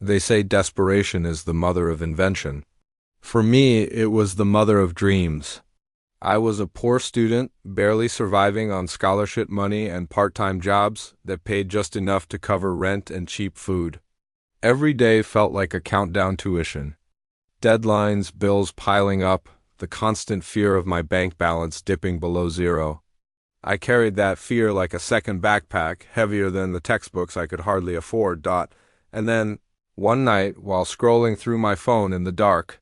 They say desperation is the mother of invention. For me, it was the mother of dreams. I was a poor student, barely surviving on scholarship money and part-time jobs that paid just enough to cover rent and cheap food. Every day felt like a countdown tuition. Deadlines, bills piling up, the constant fear of my bank balance dipping below zero. I carried that fear like a second backpack, heavier than the textbooks I could hardly afford. And then, one night, while scrolling through my phone in the dark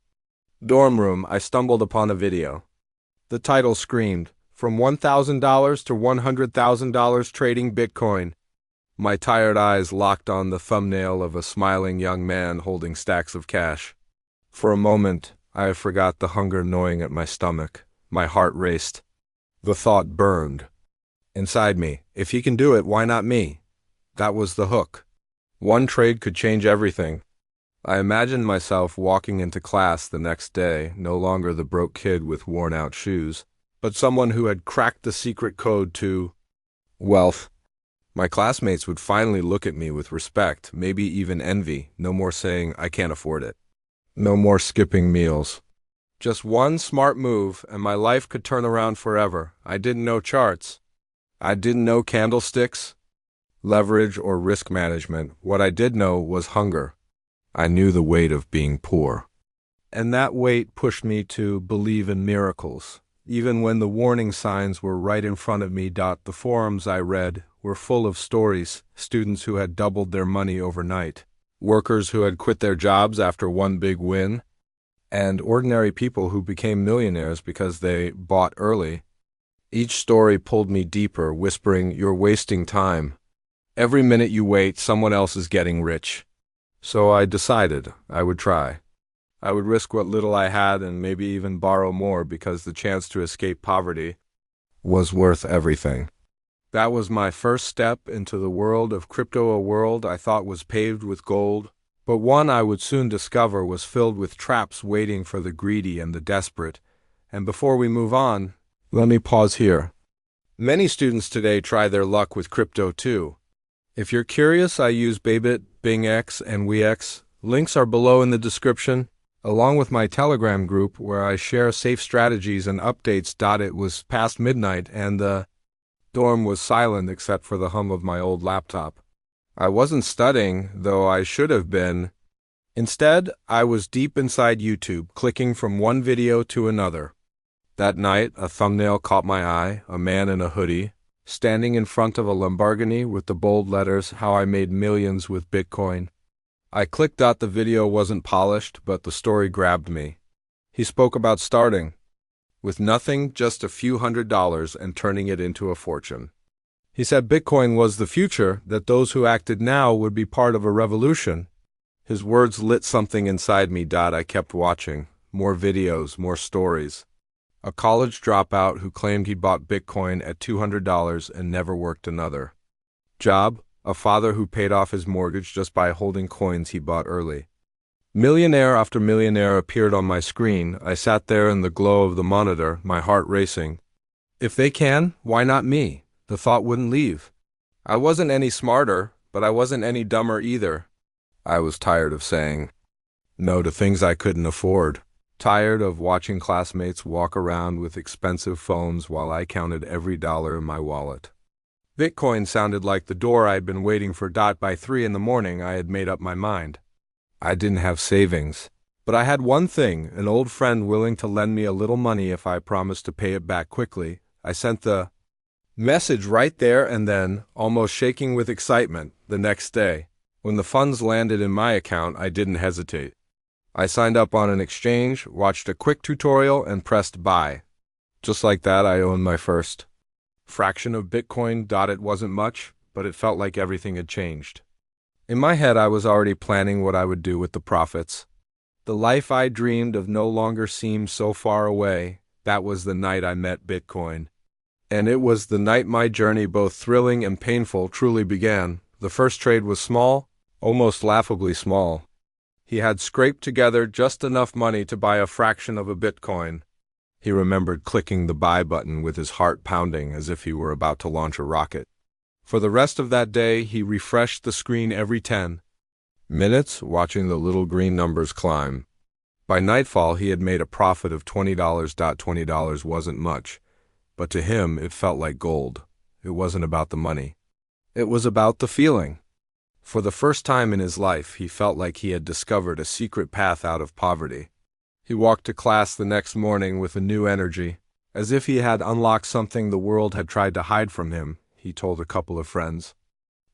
dorm room, I stumbled upon a video. The title screamed, "From $1,000 to $100,000 trading Bitcoin." My tired eyes locked on the thumbnail of a smiling young man holding stacks of cash. For a moment, I forgot the hunger gnawing at my stomach. My heart raced. The thought burned inside me. If he can do it, why not me? That was the hook. One trade could change everything. I imagined myself walking into class the next day, no longer the broke kid with worn-out shoes, but someone who had cracked the secret code to wealth. My classmates would finally look at me with respect, maybe even envy. No more saying, "I can't afford it." No more skipping meals. Just one smart move, and my life could turn around forever. I didn't know charts. I didn't know candlesticks, leverage, or risk management. What I did know was hunger. I knew the weight of being poor. And that weight pushed me to believe in miracles, even when the warning signs were right in front of me. The forums I read were full of stories, students who had doubled their money overnight, workers who had quit their jobs after one big win, and ordinary people who became millionaires because they bought early. Each story pulled me deeper, whispering, "You're wasting time. Every minute you wait, someone else is getting rich." So I decided I would try. I would risk what little I had and maybe even borrow more because the chance to escape poverty was worth everything. That was my first step into the world of crypto, a world I thought was paved with gold, but one I would soon discover was filled with traps waiting for the greedy and the desperate. And before we move on, let me pause here. Many students today try their luck with crypto too. If you're curious, I use Bybit, Bingx, and MEXC. Links are below in the description, along with my Telegram group where I share safe strategies and updates. It was past midnight and the dorm was silent except for the hum of my old laptop. I wasn't studying, though I should have been. Instead, I was deep inside YouTube, clicking from one video to another. That night, a thumbnail caught my eye, a man in a hoodie, standing in front of a Lamborghini with the bold letters, "How I Made Millions with Bitcoin." I clicked. The video wasn't polished, but the story grabbed me. He spoke about starting with nothing, just a few $100s, and turning it into a fortune. He said Bitcoin was the future, that those who acted now would be part of a revolution. His words lit something inside me. I kept watching. More videos, more stories. A college dropout who claimed he'd bought Bitcoin at $200 and never worked another job. A father who paid off his mortgage just by holding coins he bought early. Millionaire after millionaire appeared on my screen. I sat there in the glow of the monitor, my heart racing. If they can, why not me? The thought wouldn't leave. I wasn't any smarter, but I wasn't any dumber either. I was tired of saying no to things I couldn't afford. Tired of watching classmates walk around with expensive phones while I counted every dollar in my wallet. Bitcoin sounded like the door I had been waiting for. By 3 in the morning, I had made up my mind. I didn't have savings, but I had one thing, an old friend willing to lend me a little money if I promised to pay it back quickly. I sent the message right there and then, almost shaking with excitement, the next day. When the funds landed in my account, I didn't hesitate. I signed up on an exchange, watched a quick tutorial, and pressed buy. Just like that, I owned my first fraction of Bitcoin. It wasn't much, but it felt like everything had changed. In my head, I was already planning what I would do with the profits. The life I dreamed of no longer seemed so far away. That was the night I met Bitcoin. And it was the night my journey, both thrilling and painful, truly began. The first trade was small, almost laughably small. He had scraped together just enough money to buy a fraction of a Bitcoin. He remembered clicking the buy button with his heart pounding as if he were about to launch a rocket. For the rest of that day, he refreshed the screen every 10 Minutes watching the little green numbers climb. By nightfall, he had made a profit of $20. $20 wasn't much, but to him it felt like gold. It wasn't about the money. It was about the feeling. For the first time in his life, he felt like he had discovered a secret path out of poverty. He walked to class the next morning with a new energy, as if he had unlocked something the world had tried to hide from him, he told a couple of friends.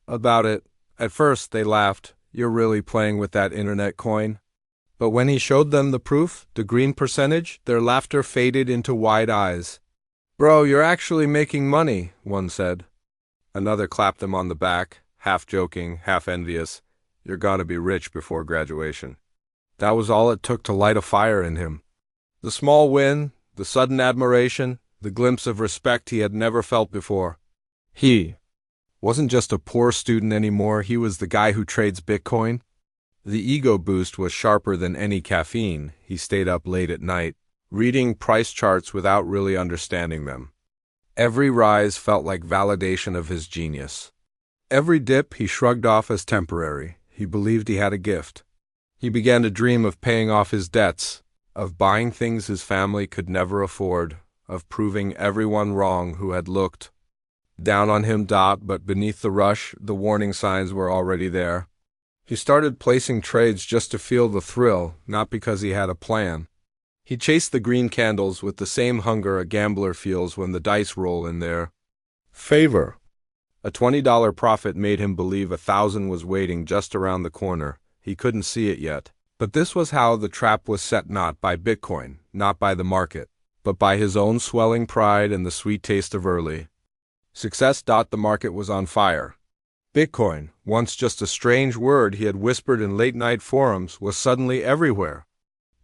About it, at first they laughed. You're really playing with that internet coin? But when he showed them the proof, the green percentage, their laughter faded into wide eyes. Bro, you're actually making money, one said. Another clapped them on the back, half joking, half envious. You're gonna be rich before graduation. That was all it took to light a fire in him. The small win, the sudden admiration, the glimpse of respect he had never felt before. He wasn't just a poor student anymore, he was the guy who trades Bitcoin. The ego boost was sharper than any caffeine. He stayed up late at night, reading price charts without really understanding them. Every rise felt like validation of his genius. Every dip he shrugged off as temporary. He believed he had a gift. He began to dream of paying off his debts, of buying things his family could never afford, of proving everyone wrong who had looked down on him. But beneath the rush, the warning signs were already there. He started placing trades just to feel the thrill, not because he had a plan. He chased the green candles with the same hunger a gambler feels when the dice roll in their favor. A $20 profit made him believe 1,000 was waiting just around the corner. He couldn't see it yet. But this was how the trap was set, not by Bitcoin, not by the market, but by his own swelling pride and the sweet taste of early success. The market was on fire. Bitcoin, once just a strange word he had whispered in late-night forums, was suddenly everywhere.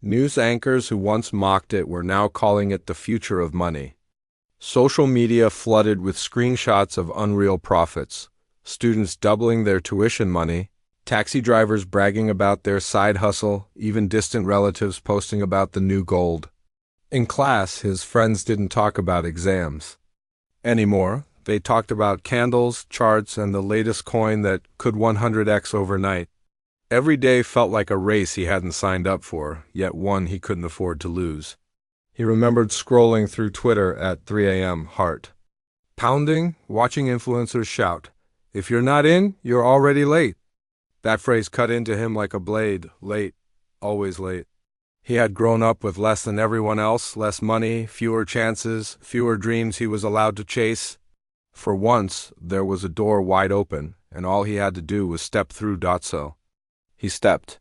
News anchors who once mocked it were now calling it the future of money. Social media flooded with screenshots of unreal profits, students doubling their tuition money, taxi drivers bragging about their side hustle, even distant relatives posting about the new gold. In class, his friends didn't talk about exams anymore. They talked about candles, charts, and the latest coin that could 100x overnight. Every day felt like a race he hadn't signed up for, yet one he couldn't afford to lose. He remembered scrolling through Twitter at 3 a.m., heart pounding, watching influencers shout, "If you're not in, you're already late." That phrase cut into him like a blade. Late, always late. He had grown up with less than everyone else, less money, fewer chances, fewer dreams he was allowed to chase. For once, there was a door wide open, and all he had to do was step through. So he stepped.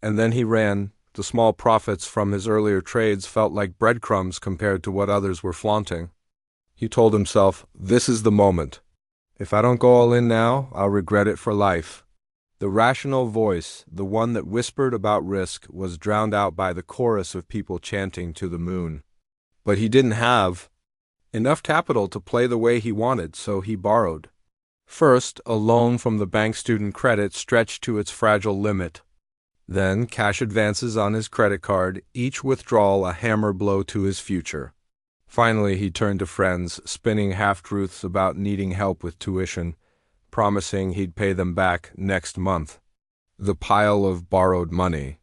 And then he ran. The small profits from his earlier trades felt like breadcrumbs compared to what others were flaunting. He told himself, this is the moment. If I don't go all in now, I'll regret it for life. The rational voice, the one that whispered about risk, was drowned out by the chorus of people chanting to the moon. But he didn't have enough capital to play the way he wanted, so he borrowed. First, a loan from the bank student credit stretched to its fragile limit. Then, cash advances on his credit card, each withdrawal a hammer blow to his future. Finally, he turned to friends, spinning half-truths about needing help with tuition, promising he'd pay them back next month. The pile of borrowed money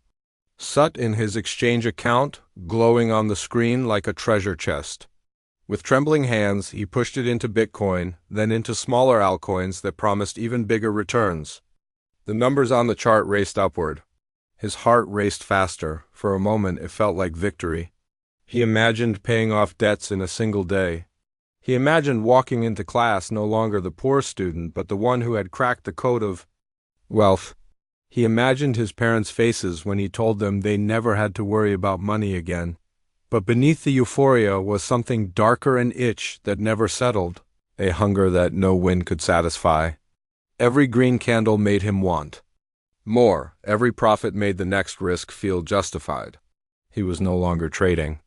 sat in his exchange account, glowing on the screen like a treasure chest. With trembling hands, he pushed it into Bitcoin, then into smaller altcoins that promised even bigger returns. The numbers on the chart raced upward. His heart raced faster. For a moment, it felt like victory. He imagined paying off debts in a single day. He imagined walking into class no longer the poor student, but the one who had cracked the code of wealth. He imagined his parents' faces when he told them they never had to worry about money again. But beneath the euphoria was something darker, an itch that never settled, a hunger that no wind could satisfy. Every green candle made him want more. Every profit made the next risk feel justified. He was no longer trading.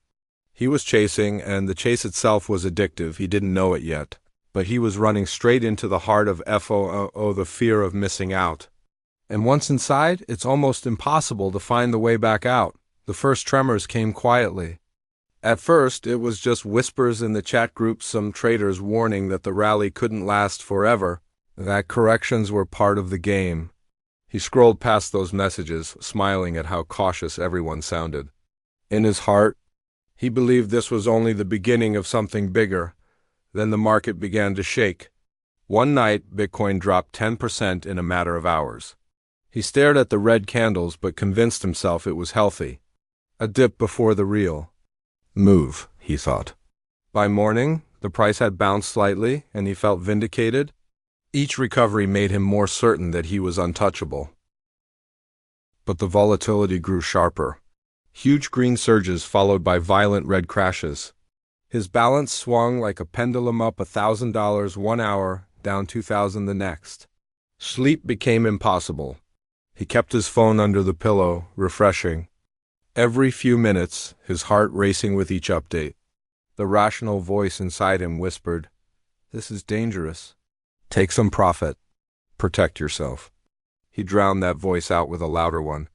He was chasing, and the chase itself was addictive. He didn't know it yet. But he was running straight into the heart of FOMO, the fear of missing out. And once inside, it's almost impossible to find the way back out. The first tremors came quietly. At first, it was just whispers in the chat group, some traders warning that the rally couldn't last forever, that corrections were part of the game. He scrolled past those messages, smiling at how cautious everyone sounded. In his heart, he believed this was only the beginning of something bigger. Then the market began to shake. One night, Bitcoin dropped 10% in a matter of hours. He stared at the red candles but convinced himself it was healthy. A dip before the real move, he thought. By morning, the price had bounced slightly, and he felt vindicated. Each recovery made him more certain that he was untouchable. But the volatility grew sharper. Huge green surges followed by violent red crashes. His balance swung like a pendulum, up $1,000 one hour, down $2,000 the next. Sleep became impossible. He kept his phone under the pillow, refreshing. Every few minutes, his heart racing with each update. The rational voice inside him whispered, "This is dangerous. Take some profit. Protect yourself." He drowned that voice out with a louder one.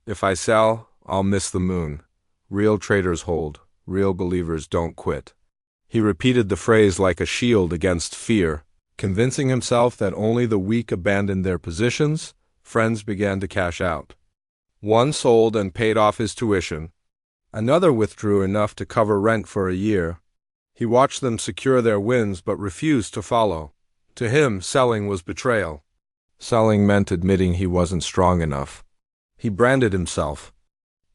"If I sell, I'll miss the moon. Real traders hold. Real believers don't quit." He repeated the phrase like a shield against fear, convincing himself that only the weak abandoned their positions. Friends began to cash out. One sold and paid off his tuition. Another withdrew enough to cover rent for a year. He watched them secure their wins but refused to follow. To him, selling was betrayal. Selling meant admitting he wasn't strong enough. He branded himself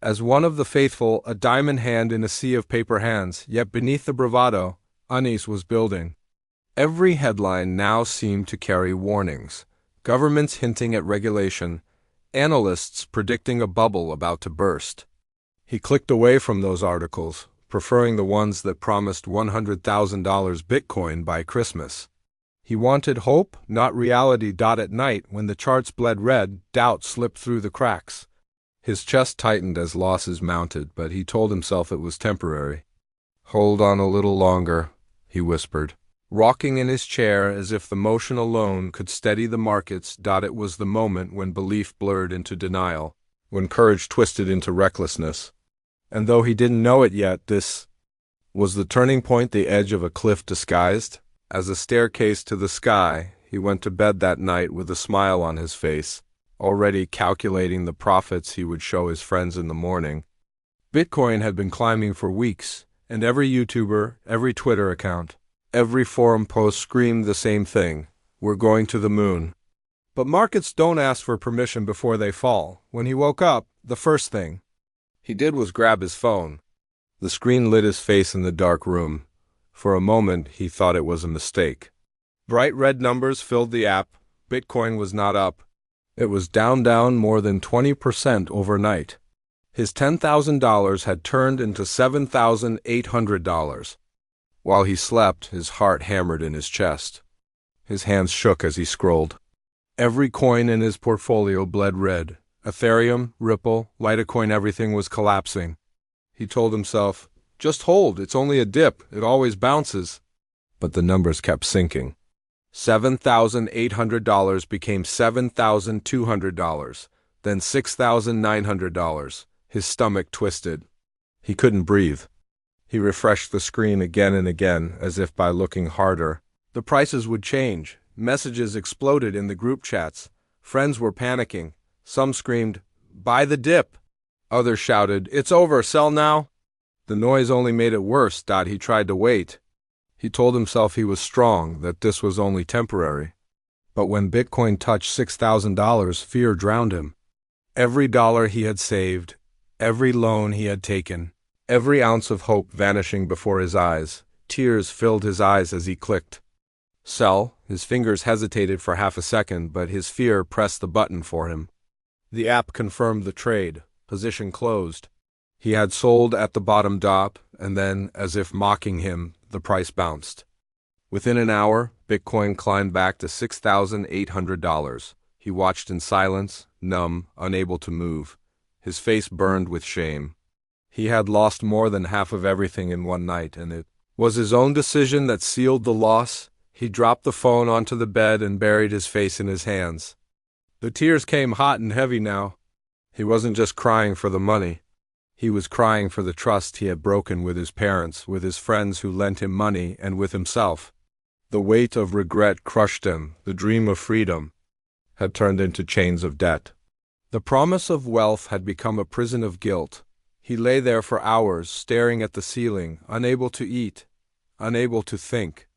as one of the faithful, a diamond hand in a sea of paper hands, yet beneath the bravado, unease was building. Every headline now seemed to carry warnings, governments hinting at regulation, analysts predicting a bubble about to burst. He clicked away from those articles, preferring the ones that promised $100,000 Bitcoin by Christmas. He wanted hope, not reality. At night, when the charts bled red, doubt slipped through the cracks. His chest tightened as losses mounted, but he told himself it was temporary. "Hold on a little longer," he whispered, rocking in his chair as if the motion alone could steady the markets. It was the moment when belief blurred into denial, when courage twisted into recklessness. And though he didn't know it yet, this was the turning point, the edge of a cliff disguised as a staircase to the sky. He went to bed that night with a smile on his face, already calculating the profits he would show his friends in the morning. Bitcoin had been climbing for weeks, and every YouTuber, every Twitter account, every forum post screamed the same thing: "We're going to the moon." But markets don't ask for permission before they fall. When he woke up, the first thing he did was grab his phone. The screen lit his face in the dark room. For a moment, he thought it was a mistake. Bright red numbers filled the app. Bitcoin was not up. It was down more than 20% overnight. His $10,000 had turned into $7,800. While he slept, his heart hammered in his chest. His hands shook as he scrolled. Every coin in his portfolio bled red. Ethereum, Ripple, Litecoin, everything was collapsing. He told himself, "Just hold, it's only a dip, it always bounces." But the numbers kept sinking. $7,800 became $7,200, then $6,900. His stomach twisted. He couldn't breathe. He refreshed the screen again and again, as if by looking harder, the prices would change. Messages exploded in the group chats. Friends were panicking. Some screamed, "Buy the dip." Others shouted, "It's over, sell now." The noise only made it worse. He tried to wait. He told himself he was strong, that this was only temporary. But when Bitcoin touched $6,000, fear drowned him. Every dollar he had saved, every loan he had taken, every ounce of hope vanishing before his eyes. Tears filled his eyes as he clicked sell. His fingers hesitated for half a second, but his fear pressed the button for him. The app confirmed the trade. Position closed. He had sold at the bottom drop, and then, as if mocking him, the price bounced. Within an hour, Bitcoin climbed back to $6,800. He watched in silence, numb, unable to move. His face burned with shame. He had lost more than half of everything in one night, and it was his own decision that sealed the loss. He dropped the phone onto the bed and buried his face in his hands. The tears came hot and heavy now. He wasn't just crying for the money. He was crying for the trust he had broken with his parents, with his friends who lent him money, and with himself. The weight of regret crushed him, the dream of freedom. had turned into chains of debt. The promise of wealth had become a prison of guilt. He lay there for hours, staring at the ceiling, unable to eat, unable to think.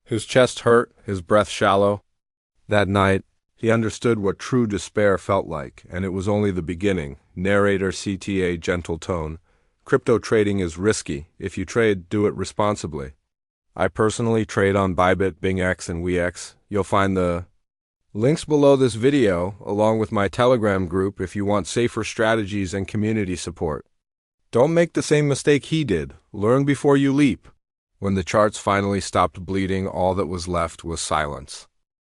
His chest hurt, his breath shallow. That night, he understood what true despair felt like, and it was only the beginning. Narrator CTA gentle tone. Crypto trading is risky. If you trade, do it responsibly. I personally trade on Bybit, Bingx, and MEXC. You'll find the links below this video, along with my Telegram group if you want safer strategies and community support. Don't make the same mistake he did. Learn before you leap. When the charts finally stopped bleeding, all that was left was silence.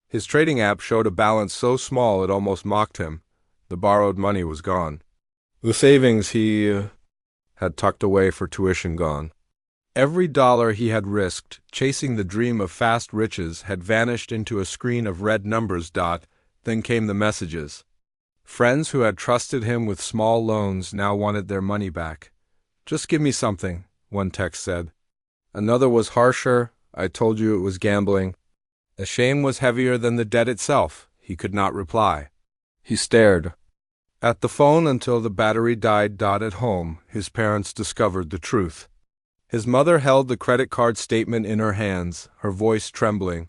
His trading app showed a balance so small it almost mocked him. The borrowed money was gone. The savings he had tucked away for tuition gone. Every dollar he had risked, chasing the dream of fast riches, had vanished into a screen of red numbers. Then came the messages. Friends who had trusted him with small loans now wanted their money back. "Just give me something," one text said. Another was harsher. "I told you it was gambling." The shame was heavier than the debt itself. He could not reply. He stared at the phone until the battery died. At home, his parents discovered the truth. His mother held the credit card statement in her hands, her voice trembling.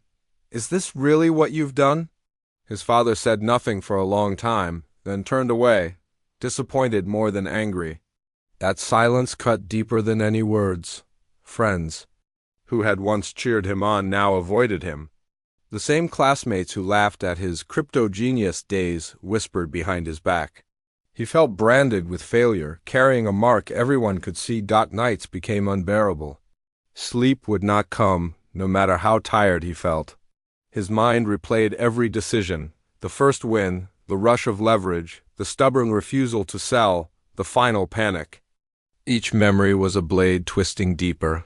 "Is this really what you've done?" His father said nothing for a long time, then turned away, disappointed more than angry. That silence cut deeper than any words. Friends, who had once cheered him on, now avoided him. The same classmates who laughed at his crypto genius days whispered behind his back. He felt branded with failure, carrying a mark everyone could see. Nights became unbearable. Sleep would not come, no matter how tired he felt. His mind replayed every decision: the first win, the rush of leverage, the stubborn refusal to sell, the final panic. Each memory was a blade twisting deeper.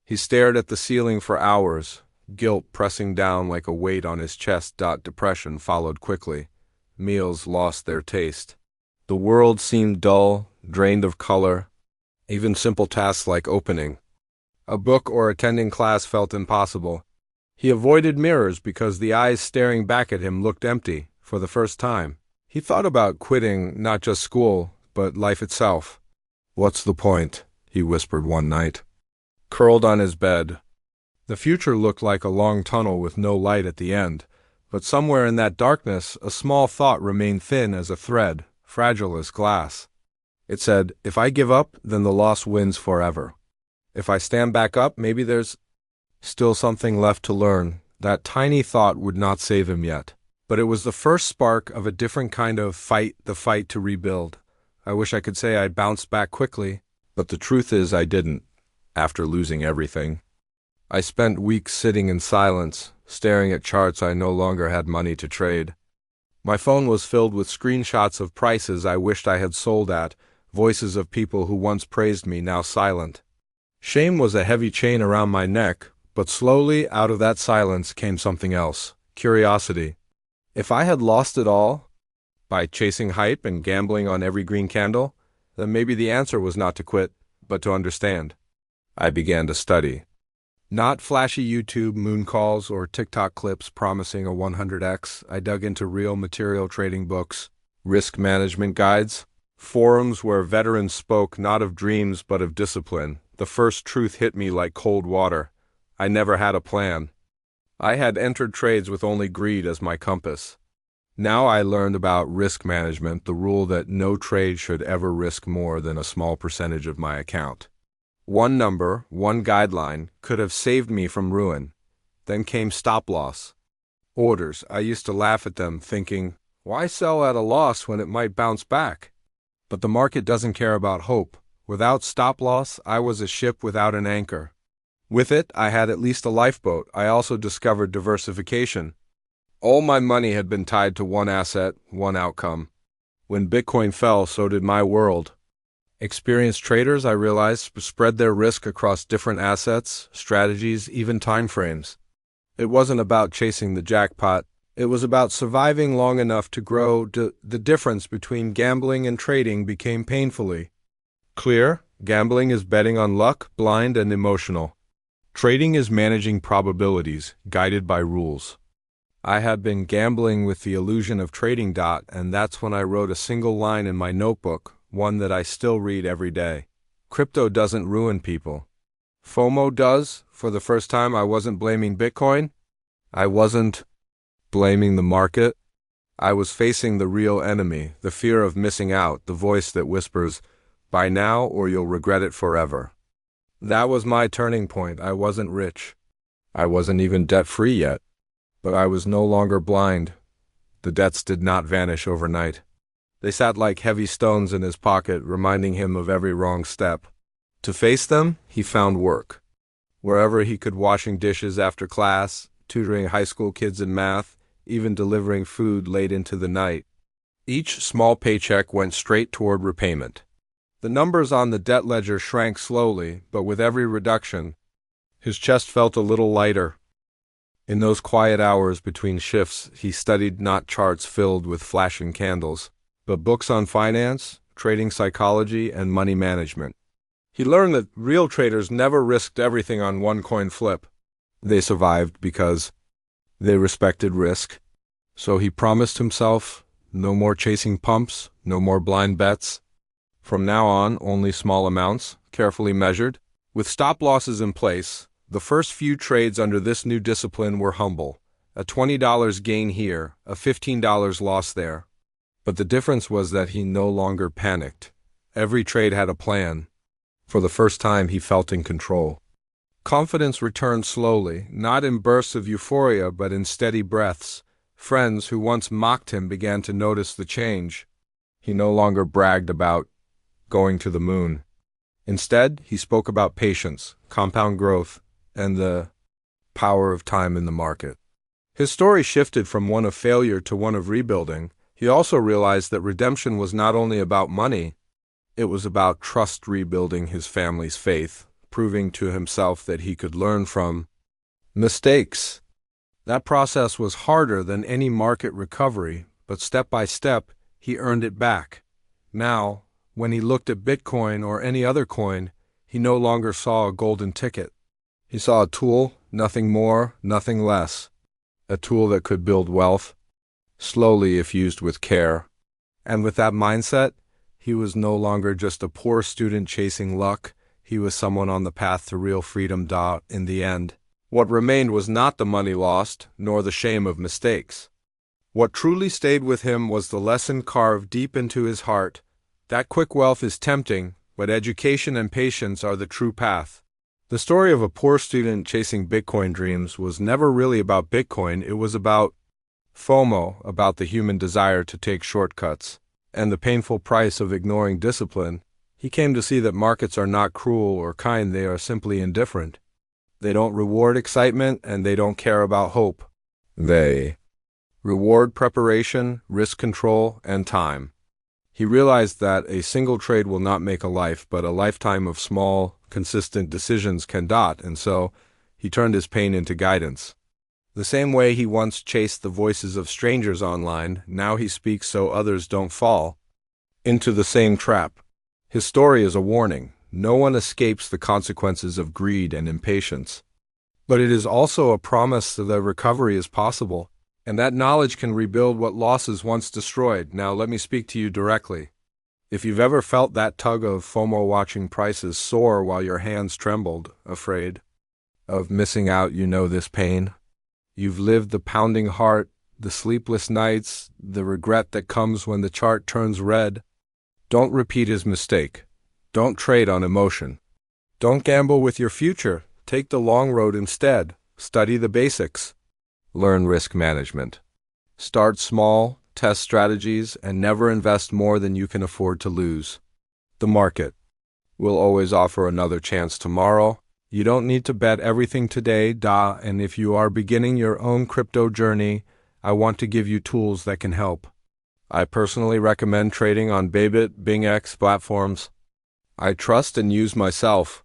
He stared at the ceiling for hours, guilt pressing down like a weight on his chest. Depression followed quickly. Meals lost their taste. The world seemed dull, drained of color. Even simple tasks like opening a book or attending class felt impossible. He avoided mirrors because the eyes staring back at him looked empty. For the first time, he thought about quitting not just school, but life itself. "What's the point?" he whispered one night, curled on his bed. The future looked like a long tunnel with no light at the end, but somewhere in that darkness, a small thought remained thin as a thread, fragile as glass. It said, "If I give up, then the loss wins forever. If I stand back up, maybe there's still something left to learn." That tiny thought would not save him yet, but it was the first spark of a different kind of fight, the fight to rebuild. I wish I could say I bounced back quickly, but the truth is I didn't, after losing everything. I spent weeks sitting in silence, staring at charts I no longer had money to trade. My phone was filled with screenshots of prices I wished I had sold at, voices of people who once praised me, now silent. Shame was a heavy chain around my neck, but slowly out of that silence came something else: curiosity. If I had lost it all, by chasing hype and gambling on every green candle, then maybe the answer was not to quit, but to understand. I began to study. Not flashy YouTube moon calls or TikTok clips promising a 100x. I dug into real material trading books, risk management guides, forums where veterans spoke not of dreams but of discipline. The first truth hit me like cold water. I never had a plan. I had entered trades with only greed as my compass. Now I learned about risk management, the rule that no trade should ever risk more than a small percentage of my account. One number, one guideline, could have saved me from ruin. Then came stop-loss orders. I used to laugh at them, thinking, why sell at a loss when it might bounce back? But the market doesn't care about hope. Without stop-loss, I was a ship without an anchor. With it, I had at least a lifeboat. I also discovered diversification. All my money had been tied to one asset, one outcome. When Bitcoin fell, so did my world. Experienced traders, I realized, spread their risk across different assets, strategies, even timeframes. It wasn't about chasing the jackpot. It was about surviving long enough to grow. The difference between gambling and trading became painfully clear. Gambling is betting on luck, blind and emotional. Trading is managing probabilities, guided by rules. I had been gambling with the illusion of trading. And that's when I wrote a single line in my notebook, one that I still read every day. Crypto doesn't ruin people. FOMO does. For the first time, I wasn't blaming Bitcoin. I wasn't blaming the market. I was facing the real enemy, the fear of missing out, the voice that whispers, "Buy now or you'll regret it forever." That was my turning point. I wasn't rich. I wasn't even debt-free yet. But I was no longer blind. The debts did not vanish overnight. They sat like heavy stones in his pocket, reminding him of every wrong step. To face them, he found work. Wherever he could, washing dishes after class, tutoring high school kids in math, even delivering food late into the night. Each small paycheck went straight toward repayment. The numbers on the debt ledger shrank slowly, but with every reduction, his chest felt a little lighter. In those quiet hours between shifts, he studied not charts filled with flashing candles, but books on finance, trading psychology, and money management. He learned that real traders never risked everything on one coin flip. They survived because they respected risk. So he promised himself, no more chasing pumps, no more blind bets. From now on, only small amounts, carefully measured. With stop losses in place, the first few trades under this new discipline were humble. A $20 gain here, a $15 loss there. But the difference was that he no longer panicked. Every trade had a plan. For the first time, he felt in control. Confidence returned slowly, not in bursts of euphoria, but in steady breaths. Friends who once mocked him began to notice the change. He no longer bragged about going to the moon. Instead, he spoke about patience, compound growth, and the power of time in the market. His story shifted from one of failure to one of rebuilding. He also realized that redemption was not only about money, it was about trust, rebuilding his family's faith, proving to himself that he could learn from mistakes. That process was harder than any market recovery, but step by step, he earned it back. Now, when he looked at Bitcoin or any other coin, he no longer saw a golden ticket. He saw a tool, nothing more, nothing less. A tool that could build wealth, slowly if used with care. And with that mindset, he was no longer just a poor student chasing luck. He was someone on the path to real freedom. In the end, what remained was not the money lost, nor the shame of mistakes. What truly stayed with him was the lesson carved deep into his heart, that quick wealth is tempting, but education and patience are the true path. The story of a poor student chasing Bitcoin dreams was never really about Bitcoin. It was about FOMO, about the human desire to take shortcuts, and the painful price of ignoring discipline. He came to see that markets are not cruel or kind, they are simply indifferent. They don't reward excitement, and they don't care about hope. They reward preparation, risk control, and time. He realized that a single trade will not make a life, but a lifetime of small, consistent decisions can. And so, he turned his pain into guidance. The same way he once chased the voices of strangers online, now he speaks so others don't fall into the same trap. His story is a warning. No one escapes the consequences of greed and impatience. But it is also a promise that recovery is possible, and that knowledge can rebuild what losses once destroyed. Now let me speak to you directly. If you've ever felt that tug of FOMO, watching prices soar while your hands trembled, afraid of missing out, you know this pain. You've lived the pounding heart, the sleepless nights, the regret that comes when the chart turns red. Don't repeat his mistake. Don't trade on emotion. Don't gamble with your future. Take the long road instead. Study the basics. Learn risk management. Start small, test strategies, and never invest more than you can afford to lose. The market will always offer another chance tomorrow. You don't need to bet everything today, and if you are beginning your own crypto journey, I want to give you tools that can help. I personally recommend trading on Bybit, Bingx platforms I trust and use myself.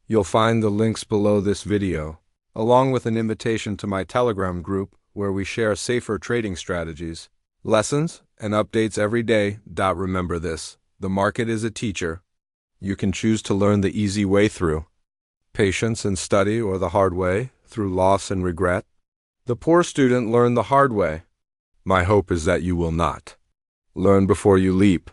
You'll find the links below this video, along with an invitation to my Telegram group where we share safer trading strategies, lessons, and updates every day. Remember this, the market is a teacher. You can choose to learn the easy way through patience and study, or the hard way, through loss and regret. The poor student learned the hard way. My hope is that you will not. Learn before you leap.